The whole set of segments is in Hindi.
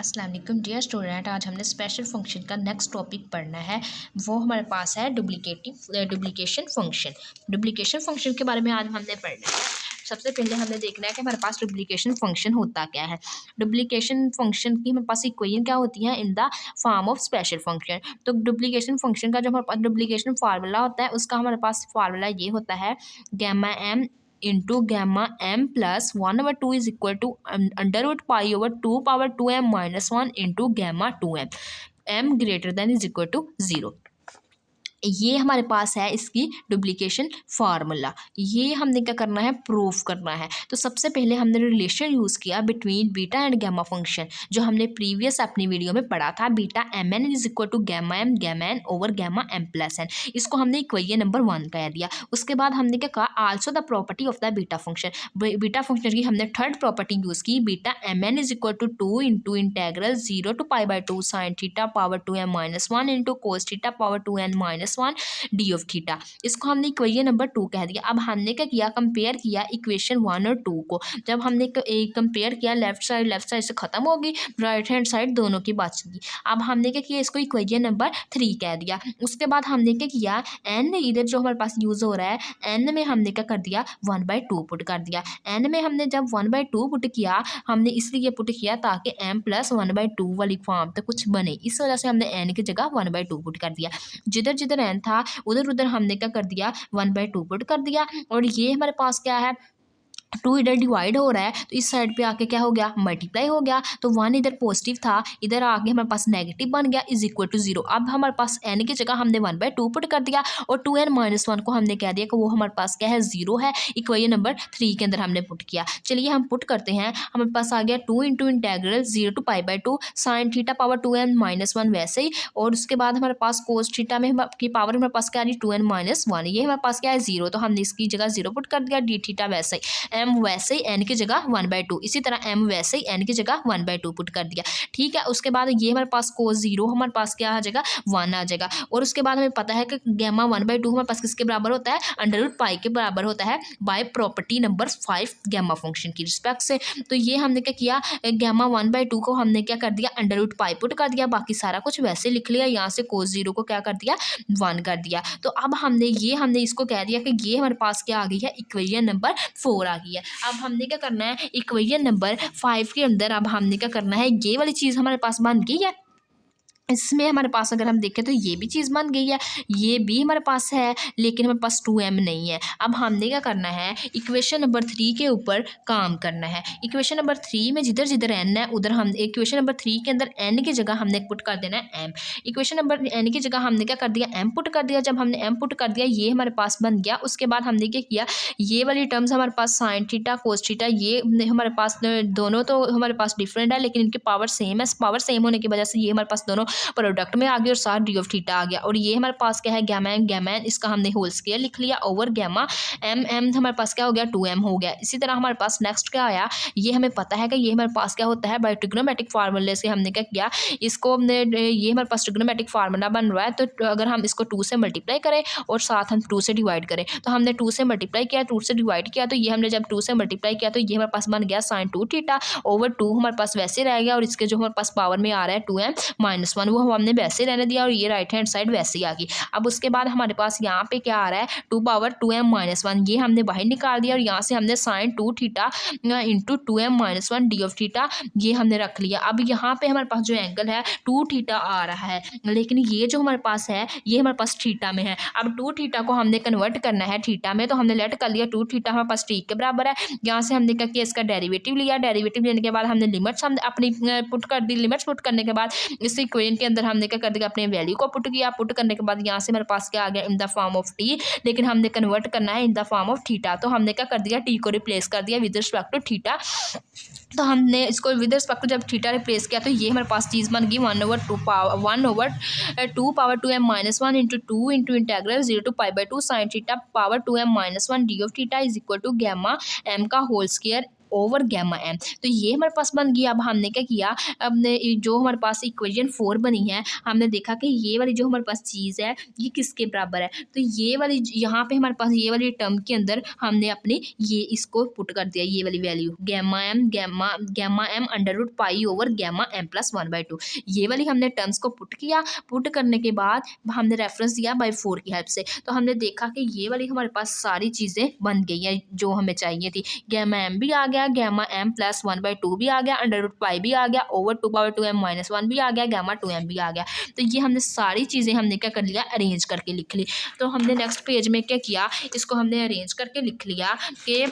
अस्सलाम वालेकुम डियर स्टूडेंट। आज हमने स्पेशल फंक्शन का नेक्स्ट टॉपिक पढ़ना है। वो हमारे पास है डुप्लीकेशन फंक्शन। डुप्लीकेशन फंक्शन के बारे में आज हमने पढ़ना है। सबसे पहले हमने देखना है कि हमारे पास डुप्लीकेशन फंक्शन होता क्या है। डुप्लीकेशन फंक्शन की हमारे पास इक्वेशन क्या होती है in the form of special function. तो डुप्लीकेशन फंक्शन का जो हमारे पास डुप्लीकेशन फार्मूला होता है उसका हमारे पास फार्मूला ये होता है gamma M into gamma M plus 1/2 is equal to under root pi over 2 power 2m-1 into gamma 2m M greater than is equal to 0। ये हमारे पास है इसकी डुप्लीकेशन फार्मूला। ये हमने क्या करना है, प्रूफ करना है। तो सबसे पहले हमने रिलेशन यूज़ किया between beta and gamma function, जो हमने प्रीवियस अपनी वीडियो में पढ़ा था। Beta M N is equal to gamma N over gamma M plus N. इसको हमने इक्वेशन नंबर 1 कह दिया। उसके बाद हमने क्या कहा, also the property of the beta function. Beta function की हमने थर्ड प्रॉपर्टी यूज़ की, beta M N is equal to 2 into integral 0 to π/2 sine theta power 2m-1 into cos theta power 2n-1 D of theta. इसको हमने इक्वेशन नंबर 2 कह दिया। अब हमने क्या किया, कंपेयर किया इक्वेशन 1 और 2 को। जब हमने कंपेयर किया, लेफ्ट साइड से खत्म होगी, राइट हैंड साइड दोनों की बचेगी। अब हमने क्या किया, इसको इक्वेशन नंबर 3 कह दिया। उसके बाद हमने क्या किया, एन इधर जो हमारे पास यूज हो रहा है, एन में हमने क्या कर दिया, 1/2 पुट कर दिया। एन में हमने जब 1/2 पुट किया, हमने इसलिए पुट किया ताकि m प्लस 1/2 वाली फॉर्म तो कुछ बने। इस वजह से हमने n की जगह 1/2 पुट कर दिया। जिधर जिधर n था उधर उधर हमने क्या कर दिया, 1/2 पुट कर दिया। और ये हमारे पास क्या है, 2 इधर डिवाइड हो रहा है तो इस साइड पे आके क्या हो गया, मल्टीप्लाई हो गया। तो 1 इधर पॉजिटिव था, इधर आके हमारे पास नेगेटिव बन गया, इज इक्वल टू 0। अब हमारे पास n की जगह हमने 1/2 पुट कर दिया और 2n-1 को हमने कह दिया कि वो हमारे पास क्या है, 0 है। इक्वेशन नंबर 3 के अंदर हमने पुट किया। चलिए हम पुट करते हैं। हमारे पास आ गया 2 into integral 0 to π/2 sine theta power 2n-1 वैसे ही। और उसके बाद हमारे पास कोस थीटा में की पावर हमारे पास क्या आ रही, 2n-1। ये हमारे पास क्या है, 0, तो हमने इसकी जगह 0 पुट कर दिया। डी थीटा वैसे ही, m वैसे ही n की जगह 1/2, इसी तरह m वैसे ही n की जगह 1/2 पुट कर दिया। ठीक है। उसके बाद ये हमारे पास cos 0 हमारे पास क्या आ जाएगा, 1 आ जाएगा। और उसके बाद हमें पता है कि गैमा 1/2 हमारे पास किसके बराबर होता है, अंडर रूट पाई के बराबर होता है by property number 5 gamma function की रिस्पेक्ट से। तो ये हमने क्या किया, गैमा 1/2 को हमने क्या कर दिया, अंडर रूट पाई पुट कर दिया। बाकी सारा कुछ वैसे लिख लिया। यहाँ से cos 0 को क्या कर दिया, 1 कर दिया। तो अब हमने इसको कह दिया कि ये हमारे पास क्या आ गई है, इक्वेशन नंबर 4 आ गई है। अब हमने क्या करना है, इक्वेशन नंबर 5 के अंदर अब हमने क्या करना है, ये वाली चीज़ हमारे पास बन गई है। इसमें हमारे पास अगर हम देखें तो ये भी चीज़ बन गई है, ये भी हमारे पास है, लेकिन हमारे पास 2m नहीं है। अब हमने क्या करना है, इक्वेशन नंबर 3 के ऊपर काम करना है। इक्वेशन नंबर 3 में जिधर जिधर n है उधर हम इक्वेशन नंबर 3 के अंदर n की जगह हमने पुट कर देना है m। इक्वेशन नंबर n की जगह हमने क्या कर दिया, m पुट कर दिया। जब हमने m पुट कर दिया, ये हमारे पास बन गया। उसके बाद हमने क्या किया, ये वाली टर्म्स हमारे पास साइन थीटा कोस थीटा, ये हमारे पास दोनों तो हमारे पास डिफरेंट है, लेकिन इनकी पावर सेम है। पावर सेम होने की वजह से ये हमारे पास दोनों प्रोडक्ट में आ गया और साथ डी ऑफ थीटा आ गया। और ये हमारे पास क्या है, गैमा एन, इसका हमने होल स्क्वायर लिख लिया ओवर गैमा एम हमारे पास क्या हो गया, 2m हो गया। इसी तरह हमारे पास नेक्स्ट क्या आया, ये हमें पता है कि ये हमारे पास क्या होता है, बाय ट्रिग्नोमेट्रिक फार्मूले से हमने क्या किया, इसको हमने ये हमारे पास ट्रिग्नोमेट्रिक फार्मूला बन रहा है। तो अगर हम इसको 2 से मल्टीप्लाई करें और साथ हम 2 से डिवाइड करें, तो हमने 2 से मल्टीप्लाई किया, 2 से डिवाइड किया, तो ये हमने जब 2 से मल्टीप्लाई किया तो ये हमारे पास बन गया साइन 2 थीटा ओवर 2 हमारे पास वैसे रह गया। और इसके जो हमारे पास पावर में आ रहा है 2m-1 वो हमने वैसे रहने दिया और ये राइट हैंड साइड वैसे ही आ गई। अब उसके बाद हमारे पास यहाँ पे क्या आ रहा है, 2 पावर 2m-1, ये हमने बाहर निकाल दिया। और यहाँ से हमने sine 2 theta into 2m-1 D of theta ये हमने रख लिया। अब यहाँ पे हमारे पास जो एंगल है 2 थीटा आ रहा है, लेकिन ये जो हमारे पास है ये हमारे पास थीटा में है। अब 2 थीटा को हमने कन्वर्ट करना है थीटा में, तो हमने लेट कर लिया 2 थीटा हमारे पास ठीक के बराबर है। यहाँ से हमने क्या किया, इसका डेरिवेटिव लिया। डेरिवेटिव लेने के बाद हमने लिमिट्स हमने अपनी पुट कर दी। लिमिट्स पुट करने के बाद इस इक्वेशन के अंदर हमने क्या कर दिया, अपने वैल्यू को पुट किया। पुट करने के बाद यहाँ से मेरे पास क्या आ गया, in the form of T, लेकिन हमने कन्वर्ट करना है in the form of theta. तो हमने क्या कर दिया, टी को रिप्लेस कर दिया विद रिस्पेक्ट टू थीटा। तो हमने इसको विद रिस्पेक्ट टू जब थीटा रिप्लेस किया तो ये हमारे पास चीज़ बन गई 1/2 power 2m-1 into 2 into integral 0 to π/2 sine theta power 2m-1 D of theta is equal to gamma M का whole square over gamma M. तो ये हमारे पास बन गया। अब हमने क्या किया, हमने जो हमारे पास इक्वेशन 4 बनी है, हमने देखा कि ये वाली जो हमारे पास चीज़ है ये किसके बराबर है। तो ये वाली यहाँ पे हमारे पास ये वाली टर्म के अंदर हमने अपनी ये इसको पुट कर दिया, ये वाली value gamma M under root pi over gamma M plus 1/2। ये वाली हमने टर्म्स को पुट किया। पुट करने के बाद हमने रेफरेंस दिया बाई 4 की हेल्प से। तो हमने देखा कि ये वाली हमारे पास सारी चीज़ें बन गई हैं जो हमें चाहिए थी। गैमा एम भी आ गया, गैमा एम प्लस 1/2 भी आ गया, अंडर रूट पाई भी आ गया, ओवर 2/2m - 1 भी आ गया, गैमा 2m भी आ गया। तो ये हमने सारी चीज़ें हमने क्या कर लिया, अरेंज करके लिख ली। तो हमने नेक्स्ट पेज में क्या किया, इसको हमने अरेंज करके लिख लिया कि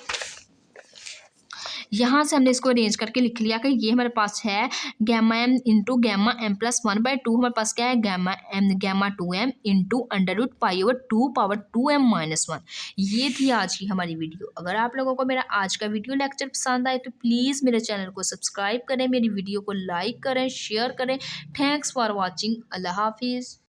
यहाँ से हमने इसको अरेंज करके लिख लिया कि ये हमारे पास है gamma M into gamma M plus 1/2। हमारे पास क्या है, gamma 2m into under root pi over 2/2m - 1। ये थी आज की हमारी वीडियो। अगर आप लोगों को मेरा आज का वीडियो लेक्चर पसंद आए तो प्लीज़ मेरे चैनल को सब्सक्राइब करें, मेरी वीडियो को लाइक करें, शेयर करें। Thanks for watching. अल्लाह हाफिज़।